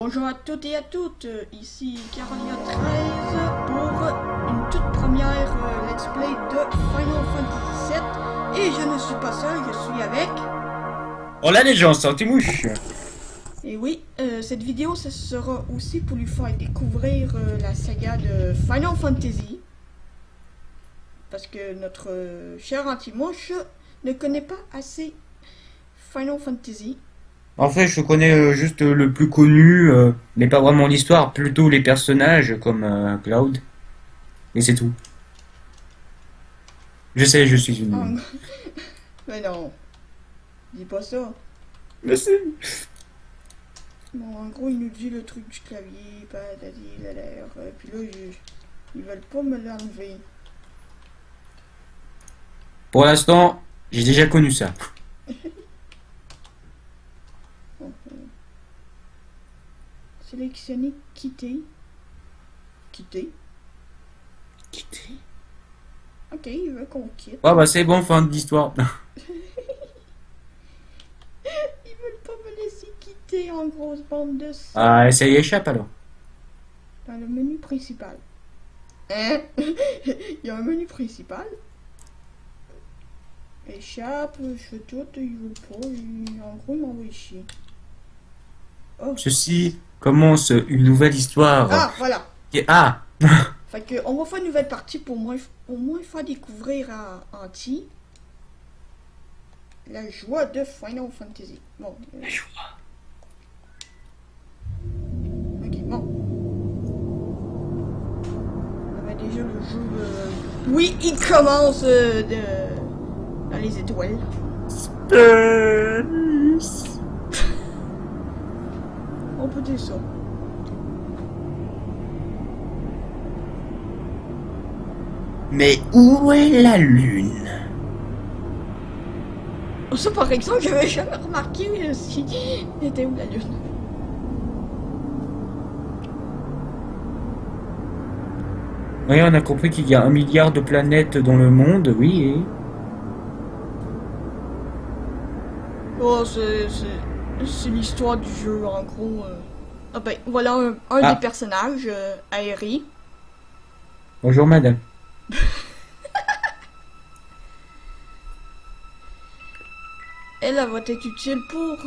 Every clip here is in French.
Bonjour à toutes et à toutes, ici Carolina 13 pour une toute première let's play de Final Fantasy VII et je ne suis pas seul, je suis avec... Hola les gens, c'est Antimouche. Et oui, cette vidéo ce sera aussi pour lui faire découvrir la saga de Final Fantasy parce que notre cher Antimouche ne connaît pas assez Final Fantasy. En fait, je connais juste le plus connu, mais pas vraiment l'histoire, plutôt les personnages comme Cloud. Et c'est tout. Je sais, je suis une... Mais non, dis pas ça. Je sais. Bon, en gros, il nous dit le truc du clavier, patati, l'air, puis là, ils veulent pas me l'enlever. Pour l'instant, j'ai déjà connu ça. Donc, sélectionner quitter. Quitter. Quitter. Ok, il veut qu'on quitte. Ouais, bah c'est bon, fin de l'histoire. Ils veulent pas me laisser quitter en grosse bande de sang. Ah, ça y échappe alors. Dans le menu principal. Hein? Il y a un menu principal. Échappe, je fais tout, ils veulent pas. En gros, ils m'envoient chier. Oh. Ceci commence une nouvelle histoire. Ah, voilà. Ah. Fait que on va faire une nouvelle partie pour au moins faire découvrir à Anti la joie de Final Fantasy. Bon. La joie. Ok, bon. On avait déjà le jeu. Oui, il commence dans les étoiles. Space. On peut dire ça. Mais où est la lune? Ça, par exemple, j'avais jamais remarqué si était où la lune. Oui, on a compris qu'il y a 1 milliard de planètes dans le monde, oui, et... Oh, c'est l'histoire du jeu, en gros. Ah ben, voilà un des personnages, Aerie. Bonjour madame. Elle va être utile pour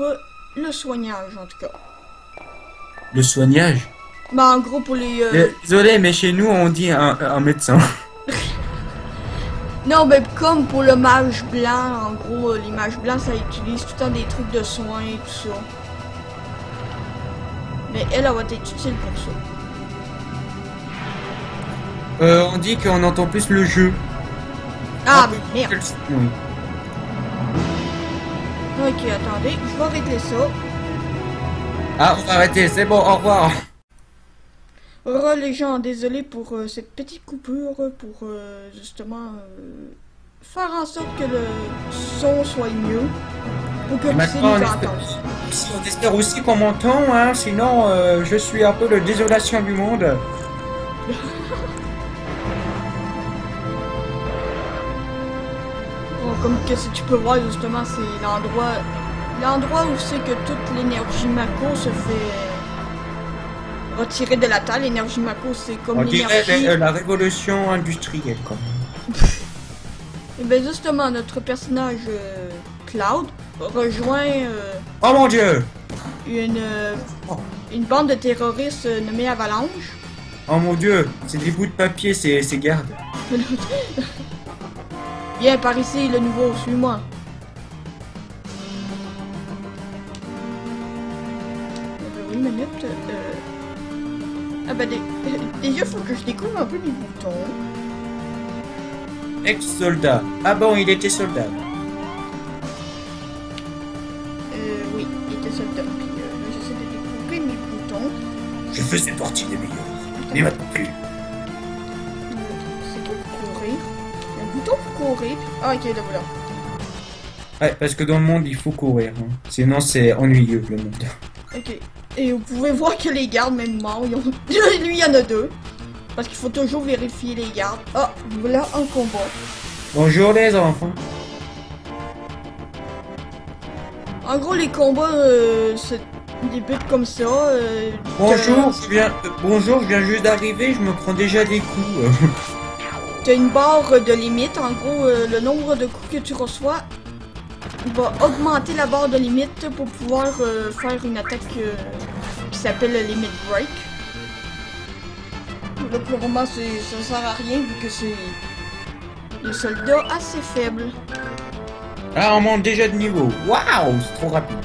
le soignage, en tout cas. Le soignage? Bah, en gros, pour les... Désolé, mais chez nous, on dit un médecin. Non, mais comme pour le mage blanc, en gros, les mages blancs, ça utilise tout le temps des trucs de soins et tout ça. Mais elle va être utile pour ça. On dit qu'on entend plus le jeu. Ah, merde. Oui. Ok, attendez, je vais régler ça. Ah, on va arrêter, c'est bon, au revoir. Les gens, désolé pour cette petite coupure, pour justement faire en sorte que le son soit mieux, pour que vous puissiez nous entendre. On espère aussi qu'on m'entend, hein, sinon je suis un peu le désolation du monde. Bon, comme que si tu peux voir justement, c'est l'endroit où c'est que toute l'énergie Mako se fait retirer de la Terre. L'énergie Mako, c'est comme On l'énergie... dirait la révolution industrielle, quoi. Et bien justement, notre personnage Cloud rejoint Oh mon dieu! une bande de terroristes nommée Avalanche. Oh mon dieu, c'est des bouts de papier, ces gardes. Viens par ici, le nouveau, suis-moi. Une minute. Ah bah déjà, faut que je découvre un peu mes boutons. Ex-soldat. Ah bon, il était soldat. Oui, il était soldat. Puis là, j'essaie de découvrir mes boutons. Je faisais partie des meilleurs. Mais maintenant plus. C'est tout pour courir. Il y a un bouton pour courir. Ah, ok, là voilà. Ouais, parce que dans le monde, il faut courir. Hein. Sinon, c'est ennuyeux, le monde. Ok. Et vous pouvez voir que les gardes, même morts, ils ont... lui, il y en a deux. Parce qu'il faut toujours vérifier les gardes. Ah, voilà un combat. Bonjour les enfants. En gros, les combats, c'est des buts comme ça. Bonjour, je viens juste d'arriver, je me prends déjà des coups. T'as une barre de limite. En gros, le nombre de coups que tu reçois va augmenter la barre de limite pour pouvoir faire une attaque qui s'appelle le Limit Break. Là, pour le moment, ça sert à rien vu que c'est des soldats assez faibles. Ah, on monte déjà de niveau. Waouh, c'est trop rapide.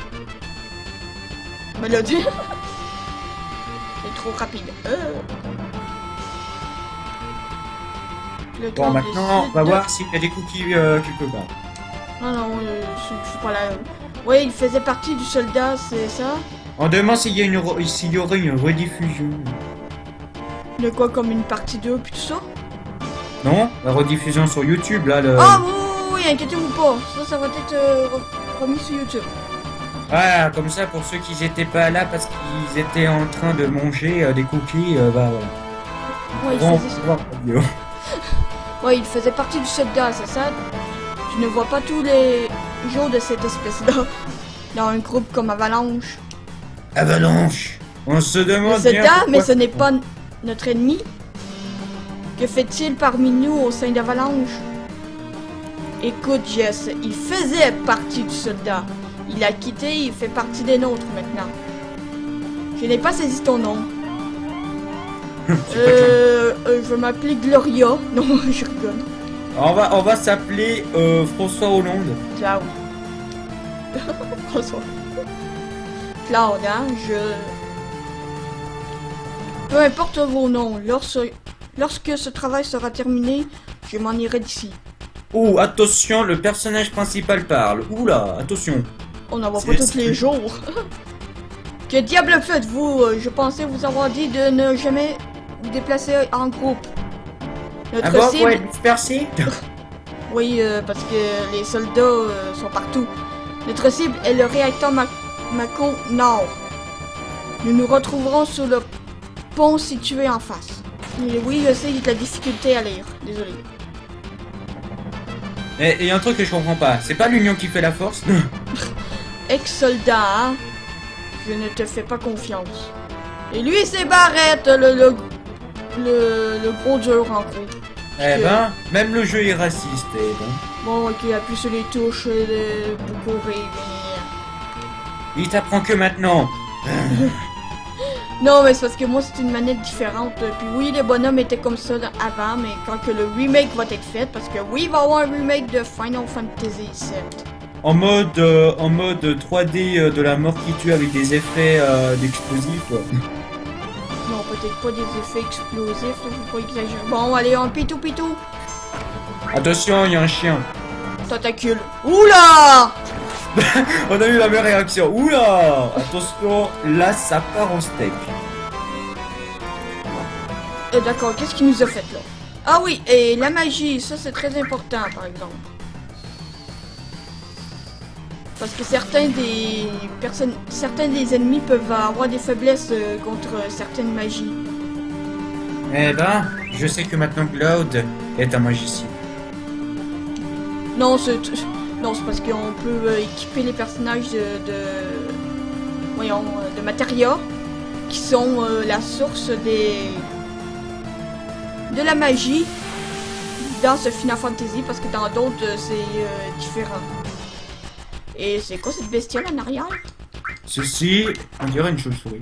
Mais là, c'est trop rapide. Bon, maintenant, on va voir s'il y a des cookies quelque part. Non, je suis pas là. Ouais, il faisait partie du soldat, c'est ça? On demande s'il y aurait une rediffusion. De quoi, comme une partie 2 puis tout ça? Non, la rediffusion sur YouTube, là, le... Ah oui, inquiétez-vous pas. Ça va être remis sur YouTube. Ah, comme ça, pour ceux qui n'étaient pas là parce qu'ils étaient en train de manger des cookies, bah voilà. Ouais, ouais, il faisait partie du soldat, c'est ça? Tu ne vois pas tous les jours de cette espèce-là dans un groupe comme Avalanche. Avalanche! On se demande le bien soldat, mais ce n'est pas notre ennemi. Que fait-il parmi nous au sein d'Avalanche? Écoute, Jess, il faisait partie du soldat. Il a quitté, il fait partie des nôtres maintenant. Je n'ai pas saisi ton nom. Je vais m'appeler Gloria. Non, je rigole. On va s'appeler François Hollande. Ciao. François. Claude, hein, peu importe vos noms, lorsque ce travail sera terminé, je m'en irai d'ici. Oh, attention, le personnage principal parle. Oula, attention. On n'en voit pas tous les jours. Que diable faites-vous? Je pensais vous avoir dit de ne jamais vous déplacer en groupe. Notre cible... ouais, dispersé. Oui, parce que les soldats sont partout. Notre cible est le réacteur Mako Nord. Nous nous retrouverons sur le pont situé en face. Et oui, je sais, il y a de la difficulté à lire. Désolé. Et il y a un truc que je comprends pas. C'est pas l'union qui fait la force? Ex-soldat, hein? Je ne te fais pas confiance. Et lui, c'est Barrett, le gros dur en gros. Eh ben, même le jeu est raciste, et bon. Bon, ok, appuie sur les touches pour courir. Il t'apprend que maintenant. Non, mais c'est parce que moi, c'est une manette différente. Puis oui, les bonhommes étaient comme ça avant, mais quand que le remake va être fait, parce que oui, il va y avoir un remake de Final Fantasy VII. En mode 3D de la mort qui tue avec des effets d'explosifs. Non, peut-être pas des effets explosifs, faut pas exagérer. Bon, allez, un pitou. Attention, il y a un chien. Tentacule. Oula! On a eu la même réaction. Oula! Attention, là, ça part en steak. D'accord, qu'est-ce qu'il nous a fait là? Ah oui, et la magie, ça c'est très important par exemple. Parce que certains des ennemis peuvent avoir des faiblesses contre certaines magies. Eh ben, je sais que maintenant Cloud est un magicien. Non, c'est parce qu'on peut équiper les personnages de matériaux qui sont la source de la magie dans ce Final Fantasy, parce que dans d'autres c'est différent. Et c'est quoi cette bestiole en arrière? Ceci, on dirait une chauve-souris.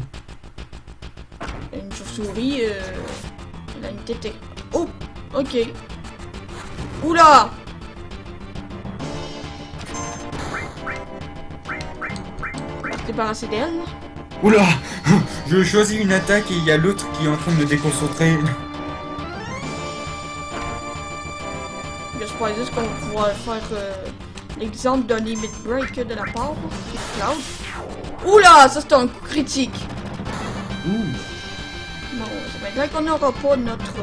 Une chauve-souris, elle a une tête... Oh! Ok. Oula! Se débarrasser d'elle. Oula! Je choisis une attaque et il y a l'autre qui est en train de me déconcentrer. J'espère juste qu'on va pouvoir faire l'exemple d'un limit break de la part de Cloud. Oula! Ça c'est un coup critique. Bon, c'est maintenant qu'on n'aura pas notre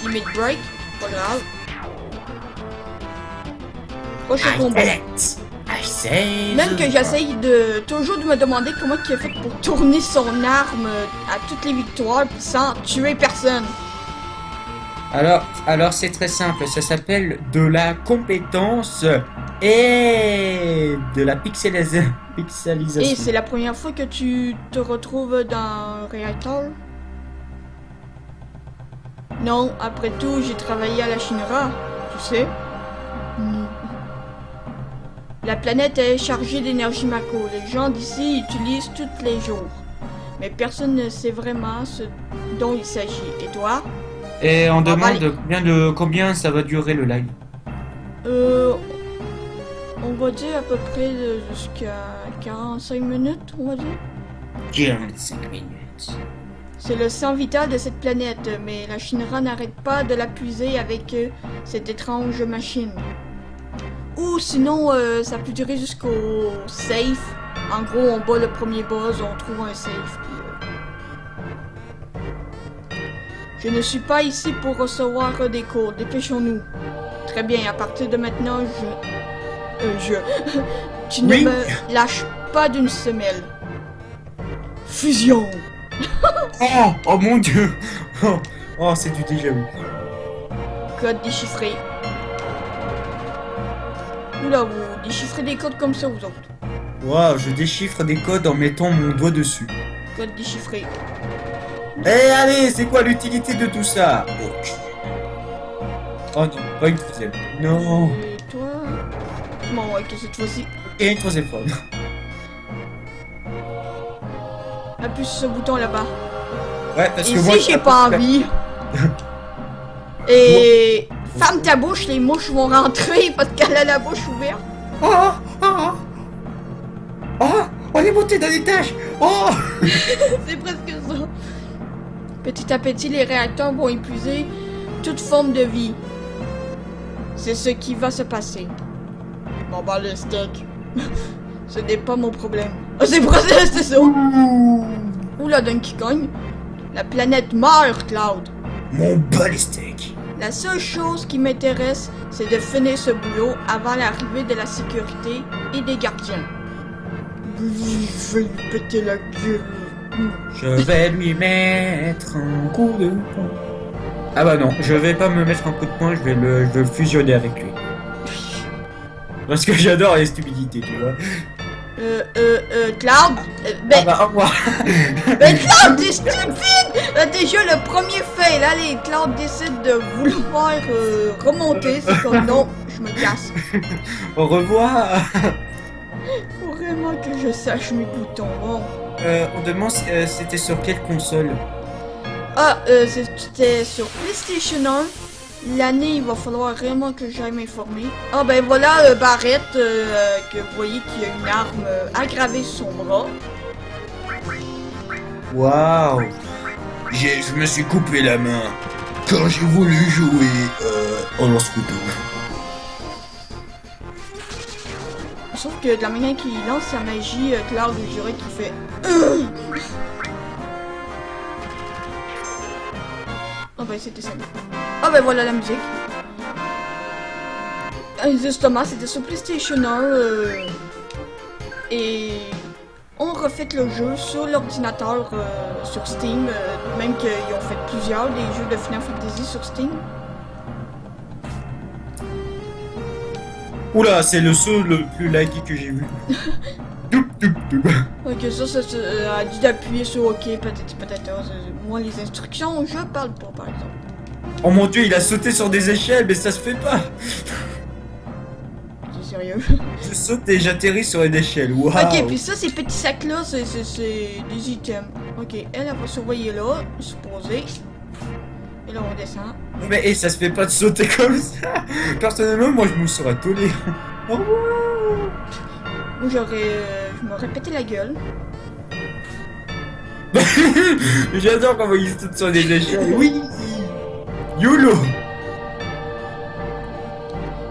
limit break. Pas grave. Prochain combat. Même que j'essaye toujours de me demander comment il a fait pour tourner son arme à toutes les victoires sans tuer personne. Alors c'est très simple, ça s'appelle de la compétence et de la pixelisation. Et Pixelisation. c'est la première fois que tu te retrouves dans un réacteur? Non, après tout, j'ai travaillé à la Shinra, tu sais. Mm. La planète est chargée d'énergie Mako. Les gens d'ici utilisent tous les jours. Mais personne ne sait vraiment ce dont il s'agit. Et toi? Et on bah, demande combien ça va durer le live. On va dire à peu près jusqu'à 45 minutes, on va dire. 45 minutes. C'est le sang vital de cette planète, mais la Shinra n'arrête pas de l'accuser avec cette étrange machine. Ou sinon, ça peut durer jusqu'au safe. En gros, on bat le premier boss, on trouve un safe. Puis, Je ne suis pas ici pour recevoir des cours, dépêchons-nous. Très bien, à partir de maintenant, tu ne Oui. me lâches pas d'une semelle. Fusion. Oh mon dieu. Oh, c'est du déjà vu. Code déchiffré. Oula, vous déchiffrez des codes comme ça, vous autres. Waouh, je déchiffre des codes en mettant mon doigt dessus. Code déchiffré. Eh allez, c'est quoi l'utilité de tout ça? Oh non, pas une troisième. Non. Et toi? Bon, ok, cette fois-ci. Et une troisième fois. Appuie sur ce bouton là-bas. Ouais, parce Et que si moi... j'ai pas envie. Et ferme ta bouche, les mouches vont rentrer parce qu'elle a la bouche ouverte. Oh, oh, oh, on est monté d'un étage. Oh. C'est presque ça. Petit à petit, les réacteurs vont épuiser toute forme de vie. C'est ce qui va se passer. Bon, bah, le steak. Ce n'est pas mon problème. Oh, c'est pour ça, c'est ça. Oula, Donkey Kong. La planète meurt, Cloud. Mon balistique. La seule chose qui m'intéresse, c'est de finir ce boulot avant l'arrivée de la sécurité et des gardiens. Je vais lui péter la gueule. Je vais lui mettre un coup de poing. Ah bah non, je vais pas me mettre un coup de poing, je vais le fusionner avec lui. Parce que j'adore les stupidités, tu vois. Cloud Ah bah au revoir. Mais Cloud, t'es stupide! Déjà le premier fail, allez, Cloud décide de vouloir remonter, c'est comme non, je me casse. Au revoir. Faut vraiment que je sache mes boutons, bon. On demande c'était sur quelle console? Ah, c'était sur PlayStation 1. L'année, il va falloir vraiment que j'aille m'informer. Ah ben voilà Barrett, que vous voyez qu'il y a une arme aggravée sur son bras. Waouh. Je me suis coupé la main quand j'ai voulu jouer au lance-couteau. Sauf que de la manière qu'il lance sa magie, Cloud, je dirais qu'il fait... Ah ben c'était ça. Ah ben voilà la musique. Justement, c'était sur PlayStation 1. Et on refait le jeu sur l'ordinateur, sur Steam. Même qu'ils ont fait plusieurs des jeux de Final Fantasy sur Steam. Oula, c'est le saut le plus laggy que j'ai vu. Ok, ça a dit d'appuyer sur OK, peut-être. Moi, les instructions, je parle pas, par exemple. Oh mon dieu, il a sauté sur des échelles, mais ça se fait pas. C'est sérieux. Je saute et j'atterris sur une échelle. Waouh. Ok, puis ça, ces petits sacs-là, c'est des items. Ok, elle va surveiller là, se poser. Et là, on descend. Mais et ça se fait pas de sauter comme ça. Personnellement, moi, je me serais tollé. Oh. Moi, je me répétais la gueule. J'adore comment il saute sur des échelles. Oui. YOLO.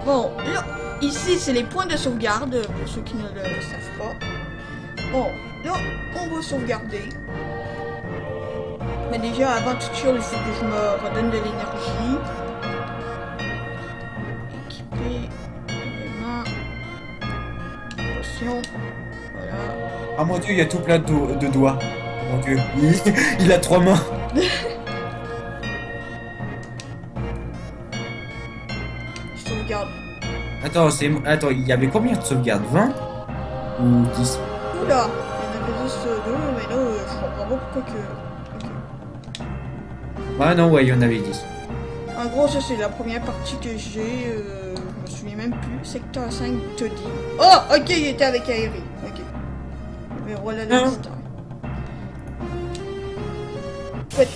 Bon, là, ici, c'est les points de sauvegarde, pour ceux qui ne le savent pas. Bon, là, on va sauvegarder. Mais déjà, avant toute chose, il faut que je me redonne de l'énergie. Équiper, éléments, potion, voilà. Ah mon dieu, il y a tout plein de doigts. Mon dieu, il a 3 mains. Je sauvegarde. Attends, il y avait combien de sauvegardes? 20 ou 10? Oula, il y en avait juste deux, mais là, je comprends pas pourquoi que... Ok. Ouais, non, ouais, il y en avait 10. En gros, ça, c'est la première partie que j'ai. Je me souviens même plus. Secteur 5 te dit. Oh, ok, il était avec Aérie. Ok. Mais voilà le mystère. Ouais.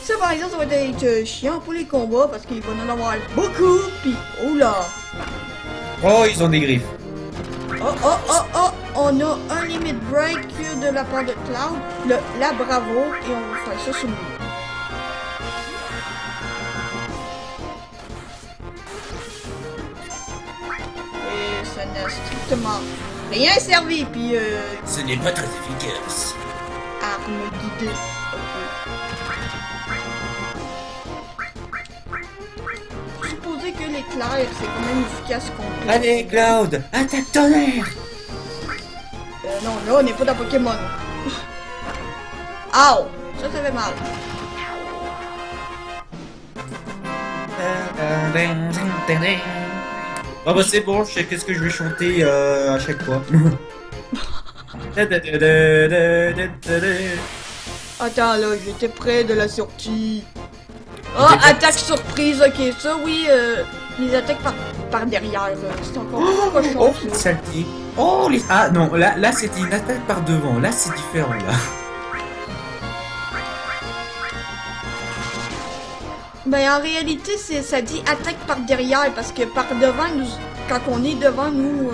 Ça, par exemple, ça va être chiant pour les combats parce qu'il va en avoir beaucoup. Puis, oula. Oh, ils ont des griffes. Oh, on a un limit break de la part de Cloud. La bravo. Et on va faire ça sur lui. Et ça n'a strictement rien servi. Puis, Ce n'est pas très efficace. arme guidée. Ok. Supposer que l'éclair, c'est quand même efficace contre... Allez, Cloud, attaque tonnerre. Non, là, on n'est pas dans Pokémon. Ow! Ça fait mal. Oh bah c'est bon, je sais qu'est-ce que je vais chanter à chaque fois. Attends, là, j'étais près de la sortie. Oh, attaque surprise, ok, ça, oui, les attaques par derrière, c'est encore pas Oh, cochon, ça. saleté. Oh, les... Ah non, là c'était une attaque par devant, là c'est différent, là. Ben, en réalité, ça dit attaque par derrière, parce que par devant, quand on est devant nous,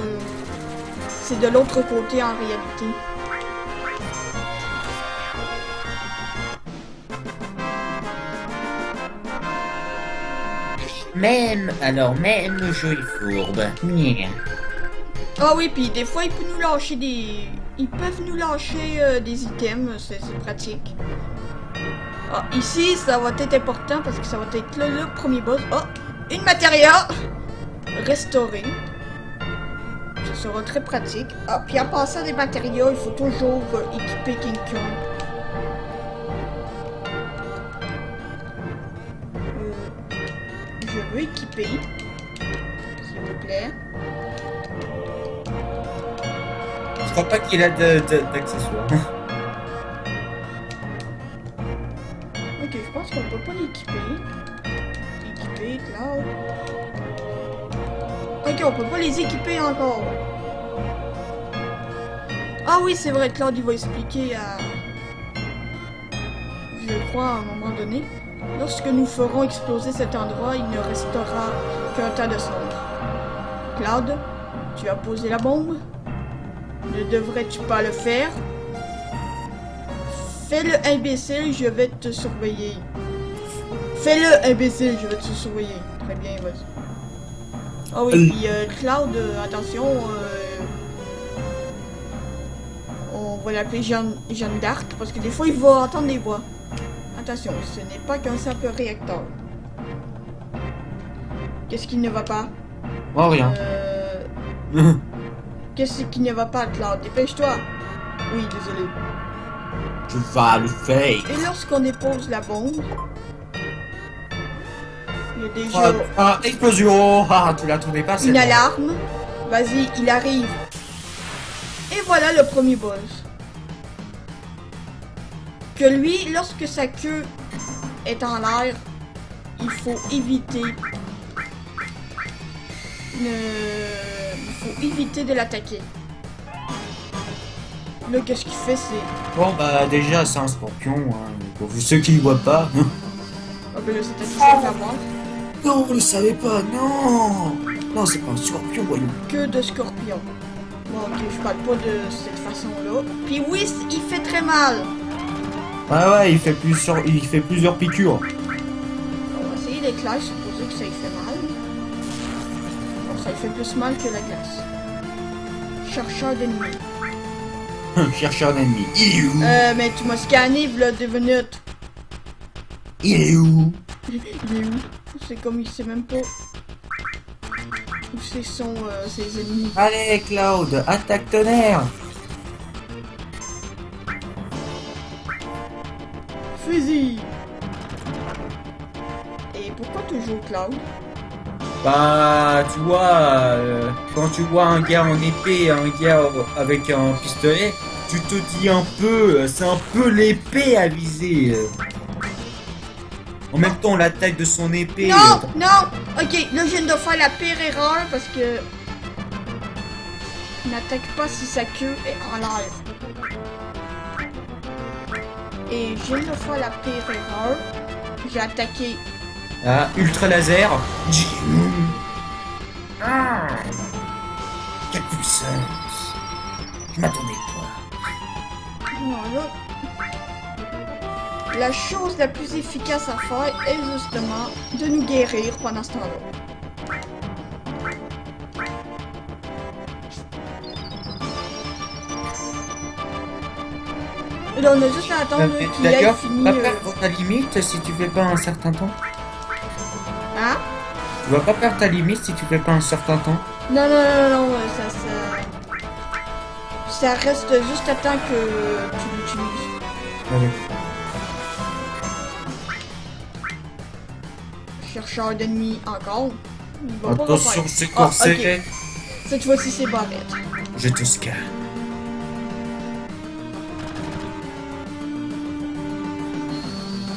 c'est de l'autre côté, en réalité. Même le jeu est fourbe. Ah oui, puis des fois, ils peuvent nous lâcher des items, c'est pratique. Ah, ici, ça va être important parce que ça va être le premier boss. Oh, une matéria restaurée. Ça sera très pratique. Ah, puis en passant des matériaux, il faut toujours équiper King Kong. Je veux équiper, s'il vous plaît. Je crois pas qu'il a d'accessoires. Ok, je pense qu'on peut pas l'équiper. Équiper, Cloud. Ok, on peut pas les équiper encore. Ah oui, c'est vrai, Cloud, il va expliquer à... Je crois, à un moment donné. Lorsque nous ferons exploser cet endroit, il ne restera qu'un tas de cendres. Cloud, tu as posé la bombe? Ne devrais-tu pas le faire? Fais-le, imbécile, je vais te surveiller. Fais-le, imbécile, je vais te surveiller. Très bien, vas-y. Ah oui, puis Cloud, attention, on va l'appeler Jeanne d'Arc, parce que des fois, il va entendre des voix. Attention, ce n'est pas qu'un simple réacteur. Qu'est-ce qui ne va pas? Oh, rien. Qu'est-ce qui ne va pas, Cloud? Dépêche-toi. Oui, désolé. Tu vas le faire. Et lorsqu'on dépose la bombe, il y a déjà Explosion. Ah, tu l'as trouvé pas, c'est une bon. alarme. Vas-y, il arrive. Et voilà le premier boss. Que lui, lorsque sa queue est en l'air, il faut éviter de l'attaquer. Là, qu'est-ce qu'il fait, c'est... Bon, bah, déjà, c'est un scorpion, hein. Pour ceux qui ne voient pas. Oh, ben là, c'est affiché à moi. Non, vous le savez pas, non. Non, c'est pas un scorpion, voyons. Que de scorpions. Bon, ok, je parle pas de cette façon-là. Puis oui, il fait très mal. Ouais, il fait plusieurs piqûres. On va essayer l'éclair, supposer que ça y fait mal. Bon, ça y fait plus mal que la glace. Chercheur d'ennemis. Chercheur d'ennemis. Il est où? Mais tu m'as scanné, v'là 2 minutes. Il est où? Il est où? C'est comme il sait même pas où c'est ses ennemis. Allez, Cloud, attaque tonnerre. Fusil. Et pourquoi toujours Cloud? Bah, tu vois, quand tu vois un gars en épée et un gars avec un pistolet, tu te dis un peu, c'est un peu l'épée à viser. En même temps, la taille de son épée. Non, non. Ok, là je viens de faire la pire erreur parce que n'attaque pas si sa queue est en l'air. Et je viens de faire la pire erreur. J'ai attaqué. Ah, ultra laser. Ah, quelle puissance. Je m'attendais pas. Voilà. La chose la plus efficace à faire est justement de nous guérir pendant ce temps-là. Et là, on a juste à attendre qu'il ait D'ailleurs, fini. pas perdre ta limite si tu fais pas un certain temps. Hein? Tu vas pas perdre ta limite si tu fais pas un certain temps. Non, non, non, non, ça reste juste à temps que tu l'utilises. Allez. Chercheur d'ennemis encore. Il va pas Attention, refaire. c'est Ah, corsé. ok. Cette fois-ci, c'est barrette. Je te scanne.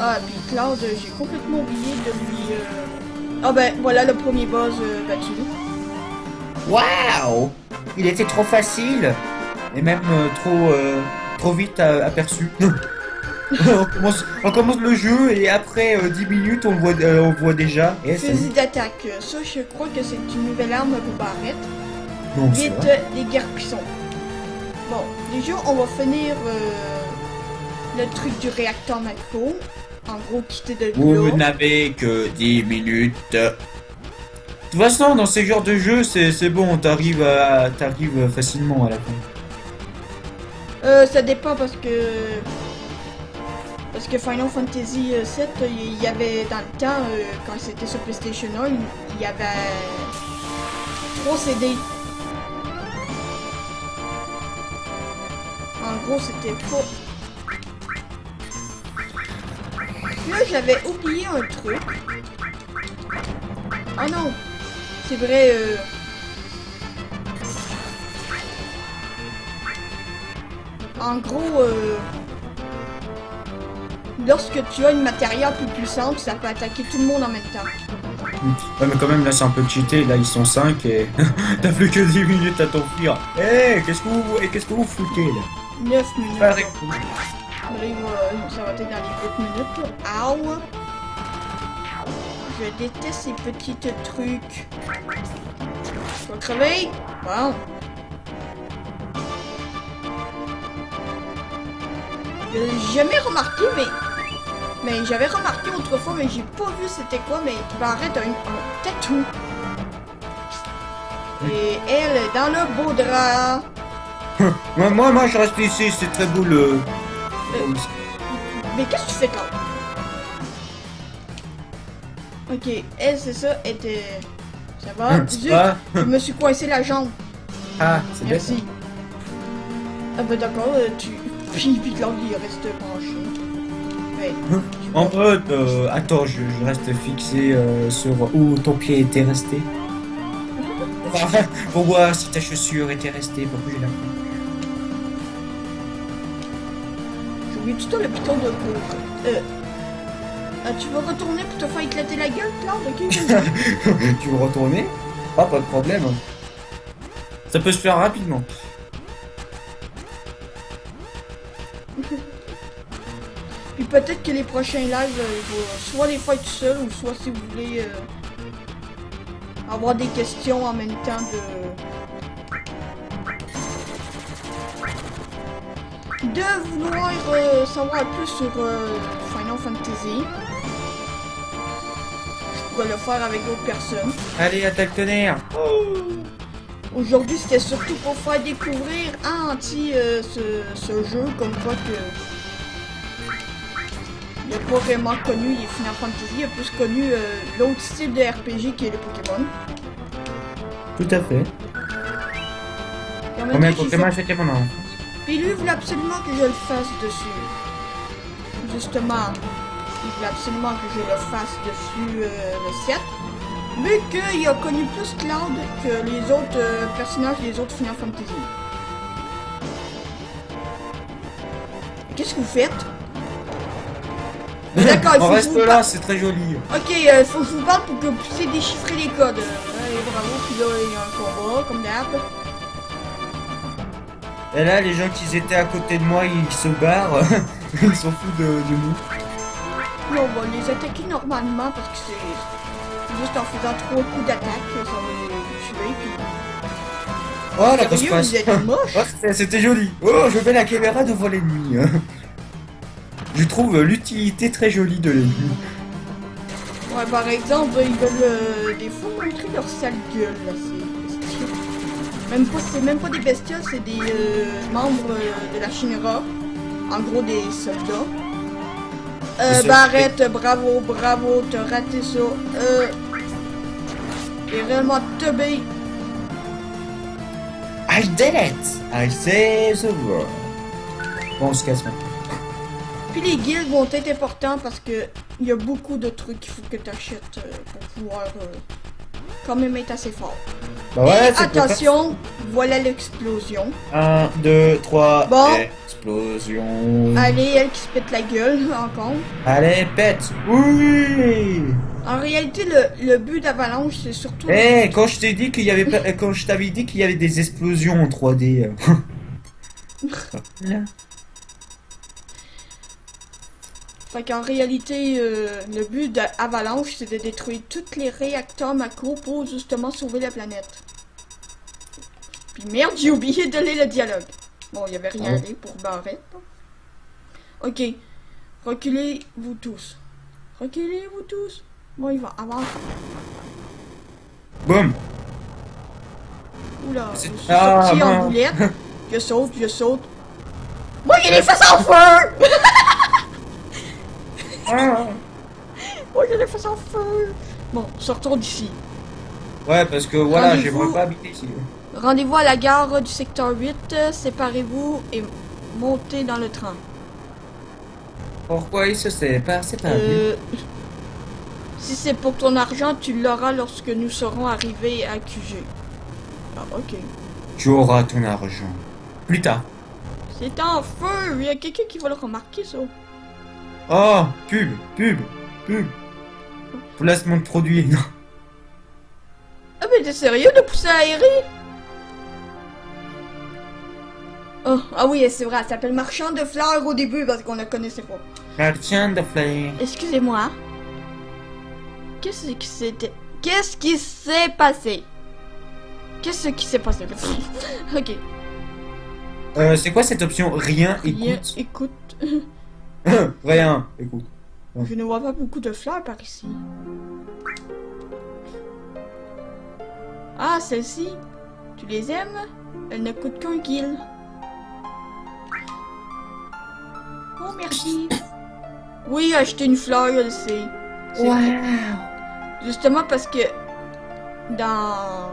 Ah, puis Cloud, j'ai complètement oublié de lui... Ah ben, voilà le premier boss battu. Waouh! Il était trop facile. Et même trop vite aperçu. on commence le jeu et après 10 minutes on voit déjà. Et Fusil d'attaque. Ça, je crois que c'est une nouvelle arme pour Barrett. Non, c'est Vite, vrai. des garpissons. Bon, déjà, on va finir le truc du réacteur macro. En gros, quitter de Vous l'eau. n'avez que 10 minutes. De toute façon, dans ces genres de jeux, c'est bon, t'arrives facilement à la fin. Ça dépend parce que Final Fantasy VII, il y avait dans le temps, quand c'était sur PlayStation 1, il y avait 3 CD. En gros, c'était pas... Là, j'avais oublié un truc. Oh non! C'est vrai, en gros, lorsque tu as une matériel plus puissante, ça peut attaquer tout le monde en même temps. Ouais, mais quand même, là, c'est un peu cheaté. Là, ils sont 5 et t'as plus que 10 minutes à t'enfuir. Eh, qu'est-ce que vous foutez, là? 9 minutes. Pareil. Là, ça va être dans les 8 minutes. Là. Ow! Je déteste ces petits trucs. Tu vas crever? Bon. J'ai jamais remarqué, mais j'avais remarqué autrefois, mais j'ai pas vu c'était quoi, mais Barrett a un tatou. Et elle est dans le beau drap. moi, je reste ici. C'est très beau le. Mais qu'est-ce que tu fais, Claude? Ok, elle, c'est ça, était... Ça va? Zut, je me suis coincé la jambe. Ah, c'est bien. Merci. Ah bah d'accord, puis Claude, il reste penché. Ouais. En mode, attends, je reste fixé sur où ton pied était resté. Pour voir si ta chaussure était restée pour bouger la main. J'ai oublié tout le piton de cours. Tu veux retourner pour te faire éclater la gueule, Claude? Ok, Tu veux retourner? Ah, pas de problème. Ça peut se faire rapidement. Puis peut-être que les prochains lives, soit les faire tout seul, ou soit si vous voulez avoir des questions en même temps de vouloir savoir plus sur Final Fantasy. Je pourrais le faire avec d'autres personnes. Allez, attaque tonnerre. Aujourd'hui, c'était surtout pour faire découvrir à Anti ce jeu, comme quoi que il n'est pas vraiment connu les Final Fantasy, il a plus connu l'autre style de RPG qui est le Pokémon. Tout à fait. Et en même Combien de temps, j'ai Pokémon fait- c'était pendant? Puis lui, il voulait absolument que je le fasse dessus. Justement, il voulait absolument que je le fasse dessus le 7. Vu qu'il a connu plus Cloud que les autres personnages des autres Final Fantasy. Qu'est-ce que vous faites? D'accord, il faut On que reste vous là, c'est très joli. Ok, il faut que je vous parle pour que vous puissiez déchiffrer les codes. Allez, bravo, puis là, il y a un combat, comme d'hab. Et là, les gens qui étaient à côté de moi, ils se barrent. Ils s'en foutent de nous. Là, on va les attaquer normalement parce que c'est juste en faisant 3 coups d'attaque, ça va les tuer, puis... Oh, la grosse Sérieux, passe. vous êtes moche. Oh, c'était joli. Oh, je mets la caméra devant l'ennemi. Je trouve l'utilité très jolie de l'ennemi. Ouais, par exemple, ils veulent des fois montrer leur sale gueule, là, c'est même pas des bestioles, c'est des membres de la Shinra. En gros, des soldats. Barrett, bravo, bravo, t'as raté ça. T'es réellement teubé. I did it! I say the word. Bon, on se casse maintenant. Puis les guildes vont être importants parce que il y a beaucoup de trucs qu'il faut que tu achètes pour pouvoir quand même être assez fort. Bah ouais, et attention, voilà l'explosion. 1, 2, 3, bon. Explosion. Allez, elle qui se pète la gueule encore. Allez, pète. Oui. En réalité, le but d'Avalanche, c'est surtout... Eh, quand je t'ai dit qu'il y avait pas... quand je t'avais dit qu'il y avait des explosions en 3D. Là. Fait qu'en réalité, le but d'Avalanche, c'est de détruire tous les réacteurs macro pour justement sauver la planète. Puis merde, j'ai oublié de lire le dialogue. Bon, il n'y avait rien à lire pour Barrett. Ok. Reculez-vous tous. Reculez-vous tous. Bon, il va avant. Boum. Oula, je suis Ah, sorti en non. boulette. Je saute, je saute. Moi, il les fesses en feu! Moi, il les fesses en feu! Bon, sortons d'ici. Ouais, parce que voilà, Rendez-vous. j'aimerais pas habiter ici. Rendez-vous à la gare du secteur 8, séparez-vous et montez dans le train. Pourquoi ils se séparent? C'est pas Si c'est pour ton argent, tu l'auras lorsque nous serons arrivés à QG. Ah, ok. Tu auras ton argent. Plus tard. C'est en feu! Il y a quelqu'un qui va le remarquer, ça. Oh, pub. Placement de produit. Non. Ah, mais t'es sérieux de pousser aéré? Oh, ah oui, c'est vrai, elle s'appelle Marchand de fleurs au début parce qu'on la connaissait pas. Marchand de fleurs. Excusez-moi. Qu'est-ce qui s'est passé? Qu'est-ce qui s'est passé? Ok. C'est quoi cette option? Rien, Rien, écoute. écoute. Rien, écoute. Je ne vois pas beaucoup de fleurs par ici. Ah, celle-ci. Tu les aimes? Elle ne coûte qu'un kill. Oh, merci. Oui, acheter une fleur, je le sais. C'est vrai. Justement parce que dans...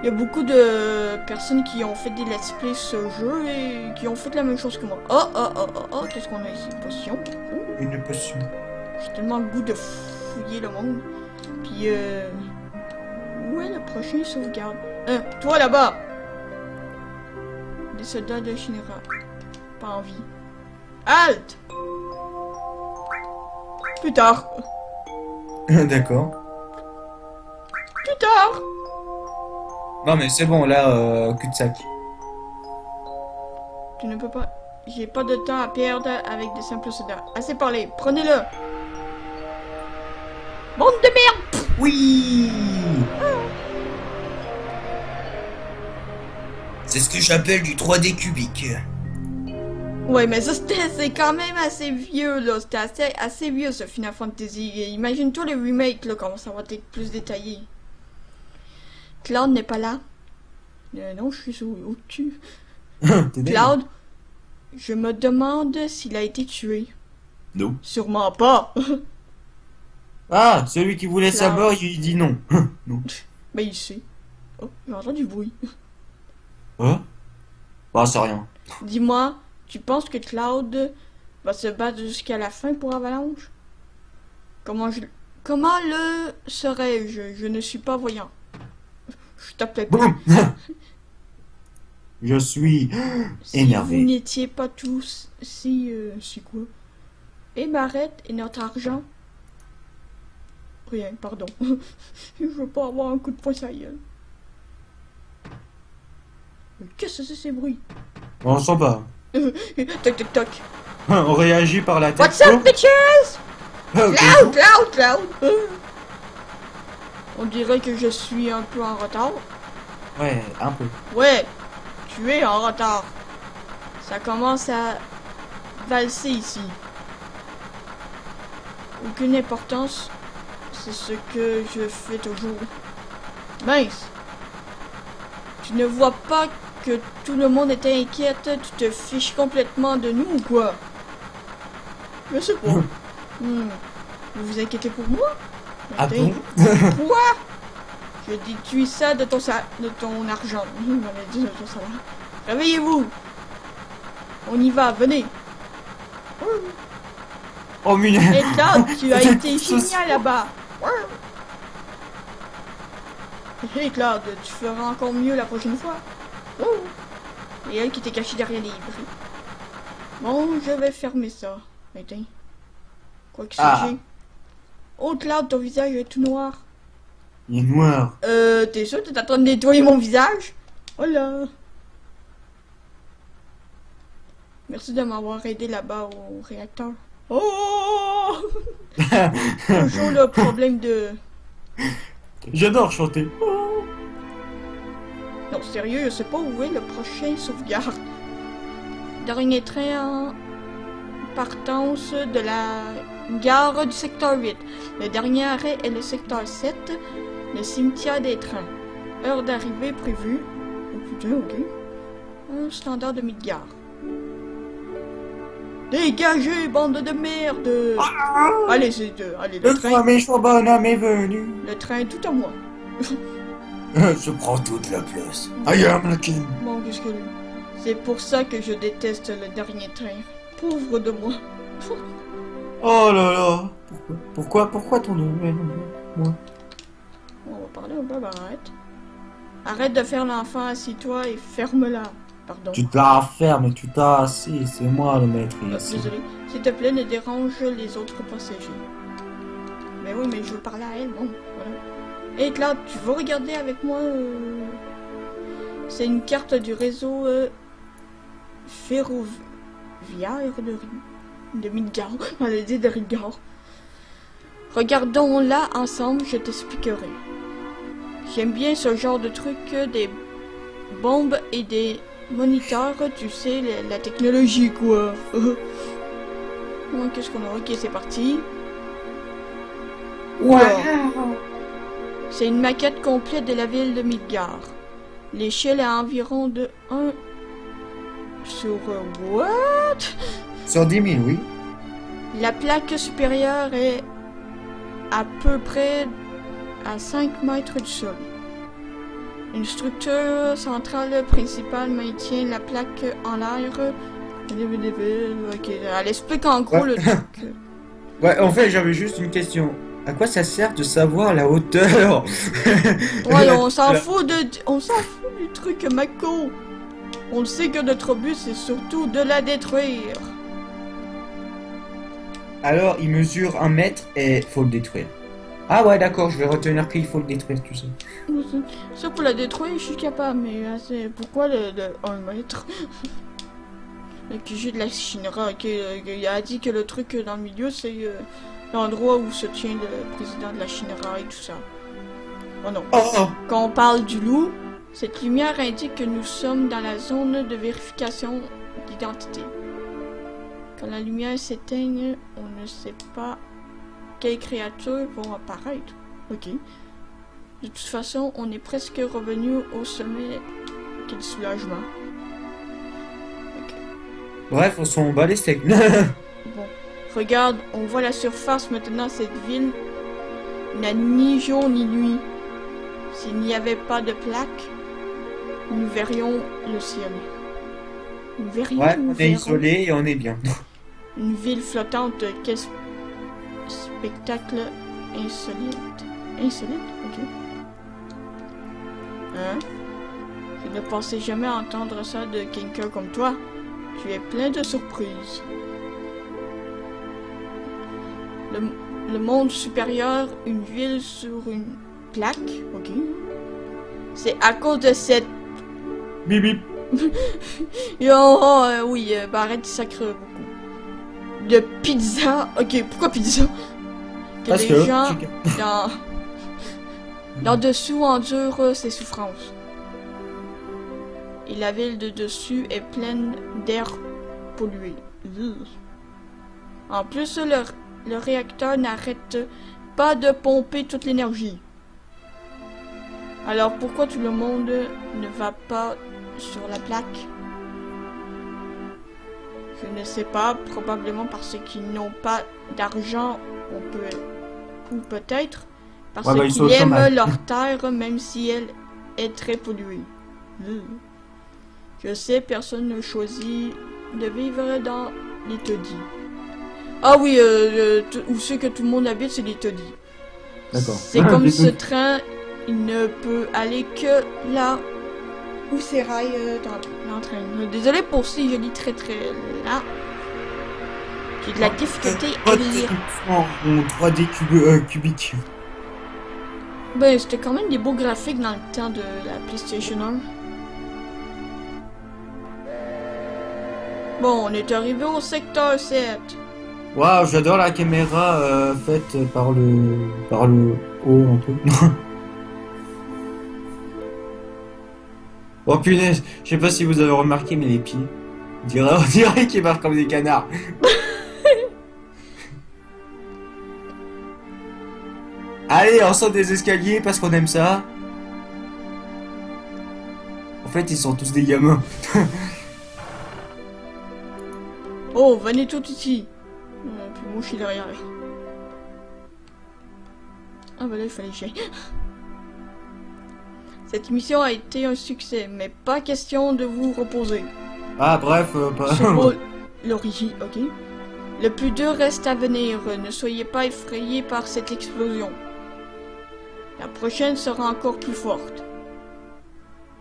Il y a beaucoup de personnes qui ont fait des let's play ce jeu et qui ont fait la même chose que moi. Oh, qu'est-ce qu'on a ici? Une potion. Une potion. J'ai tellement le goût de fouiller le monde. Puis, où est le prochain sauvegarde? Toi là-bas! Des soldats de Shinra. Pas envie. Halt! Plus tard. D'accord. Plus tard! Non mais c'est bon là, cul-de-sac. Tu ne peux pas... J'ai pas de temps à perdre avec des simples soldats. Assez parlé, prenez-le! Bande de merde! Oui. C'est ce que j'appelle du 3D cubique. Ouais, mais ça c'est quand même assez vieux là, c'était assez vieux ce Final Fantasy. Et imagine-toi le remake là, comment ça va être plus détaillé. Cloud n'est pas là. Non, je suis au-dessus. Cloud, je me demande s'il a été tué. Non. Sûrement pas. Ah, celui qui voulait sa Cloud. mort, il dit non. Non. Mais il sait. Oh, j'ai entendu du bruit. Hein? Bah, c'est rien. Dis-moi, tu penses que Cloud va se battre jusqu'à la fin pour Avalanche? Comment le serais-je? Je ne suis pas voyant. Je t'appelais pas. Boum. Je suis Si énervé. vous n'étiez pas tous... Si... c'est quoi? Et Barrette et notre argent? Rien, pardon. Je veux pas avoir un coup de poing sur la gueule. Mais qu'est-ce que c'est ces bruits? On s'en bat. Toc toc toc. On réagit par la tête. What's up, bitches? Ok. Loud, loud, loud. On dirait que je suis un peu en retard. Ouais, un peu. Ouais, tu es en retard. Ça commence à valser ici. Aucune importance. C'est ce que je fais toujours. Mince. Tu ne vois pas que tout le monde est inquiète? Tu te fiches complètement de nous ou quoi? Je sais pas. Vous vous inquiétez pour moi? Ah Attends. bon? Quoi? Je déduis ça de ton argent. Il m'avait dit de ton salaire. Réveillez-vous. On y va, venez. Oh, mignon. Et Claude, tu as été génial là-bas. Hé Claude, tu feras encore mieux la prochaine fois. Et elle qui était cachée derrière les bris. Bon, je vais fermer ça. Attends. Quoi que j'ai. Oh Claude, ton visage est tout noir. Il est noir. T'es sûr que t'es en train de nettoyer mon visage? Oh là. Merci de m'avoir aidé là-bas au réacteur. Oh! Toujours le problème de... J'adore chanter. Non, sérieux, je sais pas où est le prochain sauvegarde. Dernier train en partance de la gare du secteur 8. Le dernier arrêt est le secteur 7, le cimetière des trains. Heure d'arrivée prévue. Oh putain, ok. Un standard de Midgard. Dégagez, bande de merde! Allez, allez, le Le train. premier choix bonhomme est venu. Le train est tout à moi. Je prends toute la place. I am the king. Bon, qu'est-ce que lui? C'est pour ça que je déteste le dernier train. Pauvre de moi. Oh là là. Pourquoi ton nom? Moi. On va parler un peu, arrête. Arrête de faire l'enfant, assis-toi et ferme-la. Pardon. Tu te la fermes et tu t'as assis. C'est moi le maître ici. Désolé. S'il te plaît, ne dérange les autres passagers. Mais oui, mais je veux parler à elle, bon, voilà. Et Claude, tu veux regarder avec moi c'est une carte du réseau ferroviaire de Midgard. J'allais dire de Ridgard. Regardons-la ensemble, je t'expliquerai. J'aime bien ce genre de truc, des bombes et des moniteurs, tu sais, la technologie, quoi. Bon, qu'est-ce qu'on a? Ok, c'est parti. Wow. C'est une maquette complète de la ville de Midgard. L'échelle est environ de 1 sur... what? Sur 10 000, oui. La plaque supérieure est à peu près à 5 mètres du sol. Une structure centrale principale maintient la plaque en l'air. Ok, elle explique en gros le truc. Ouais, en fait, j'avais juste une question. À quoi ça sert de savoir la hauteur? Ouais, on s'en fout du truc, Mako. On sait que notre but, c'est surtout de la détruire. Alors, il mesure 1 mètre et faut le détruire. Ah ouais, d'accord, je vais retenir qu'il faut le détruire, tu sais. Ça, pour la détruire, je suis capable, mais c'est pourquoi le 1 mètre? Le QG de la Shinra, ok, il a dit que le truc dans le milieu, c'est l'endroit où se tient le président de la Shinra et tout ça. Oh non. Oh. Quand on parle du loup, cette lumière indique que nous sommes dans la zone de vérification d'identité. Quand la lumière s'éteigne, on ne sait pas quelles créatures vont apparaître. Ok. De toute façon, on est presque revenu au sommet. Quel soulagement. Ok. Bref, on s'en bat les steaks. Bon. Regarde, on voit la surface maintenant. Cette ville n'a ni jour ni nuit. S'il n'y avait pas de plaque, nous verrions le ciel. Nous verrions, Ouais, nous on est verrons. isolé et on est bien. Une ville flottante, quel spectacle insolite. Insolite? Ok. Hein? Je ne pensais jamais entendre ça de quelqu'un comme toi. Tu es plein de surprises. Le monde supérieur, une ville sur une plaque, ok. C'est à cause de cette... Bip bip. Oui, arrête, sacre beaucoup. De pizza, ok, pourquoi pizza? Parce les que gens dans dessous endurent ses souffrances. Et la ville de dessus est pleine d'air pollué. En plus, le réacteur n'arrête pas de pomper toute l'énergie. Alors pourquoi tout le monde ne va pas sur la plaque? Je ne sais pas, probablement parce qu'ils n'ont pas d'argent, ou peut-être parce qu'ils aiment leur terre même si elle est très polluée. Je sais, personne ne choisit de vivre dans les taudis. Ah oui, où c'est que tout le monde habite, c'est les taudis. D'accord. C'est comme ce train, il ne peut aller que là où ses rails l'entraînent. Désolé pour si je lis très là. J'ai de la difficulté à lire. En 3D cubique. Ben, c'était quand même des beaux graphiques dans le temps de la PlayStation 1. Bon, on est arrivé au secteur 7. Waouh, j'adore la caméra faite par le haut un peu. Oh punaise, je sais pas si vous avez remarqué, mais les pieds, on dirait qu'ils marchent comme des canards. Allez, on saute des escaliers parce qu'on aime ça. En fait, ils sont tous des gamins. Oh, venez tout ici. Puis moi, je suis derrière. Ah bah là, il fallait que j'aille. Cette mission a été un succès, mais pas question de vous reposer. Ah bref, pas... Sur l'origine, ok. Le plus dur reste à venir. Ne soyez pas effrayés par cette explosion. La prochaine sera encore plus forte.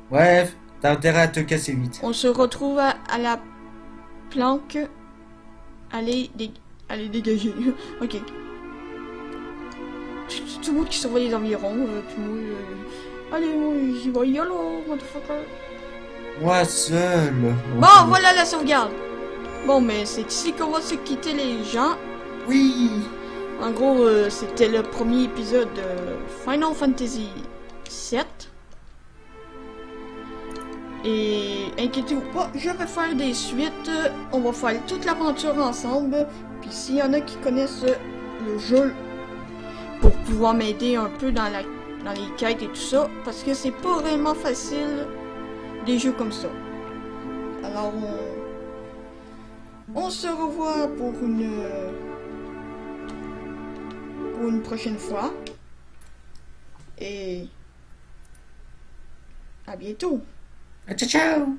Bref, t'as intérêt à te casser vite. On se retrouve à la planque. Allez dégager. Ok. Tout le monde qui surveille les environs. Puis moi, allez, moi, j'y vais. YOLO, motherfucker. Moi seul. Bon, voilà la sauvegarde. Bon, mais c'est ici qu'on va se quitter les gens. Oui. En gros, c'était le premier épisode de Final Fantasy VII. Et inquiétez-vous pas, je vais faire des suites. On va faire toute l'aventure ensemble. Puis s'il y en a qui connaissent le jeu, pour pouvoir m'aider un peu dans les quêtes et tout ça, parce que c'est pas vraiment facile des jeux comme ça. Alors on se revoit pour une prochaine fois. Et à bientôt. Ciao ciao.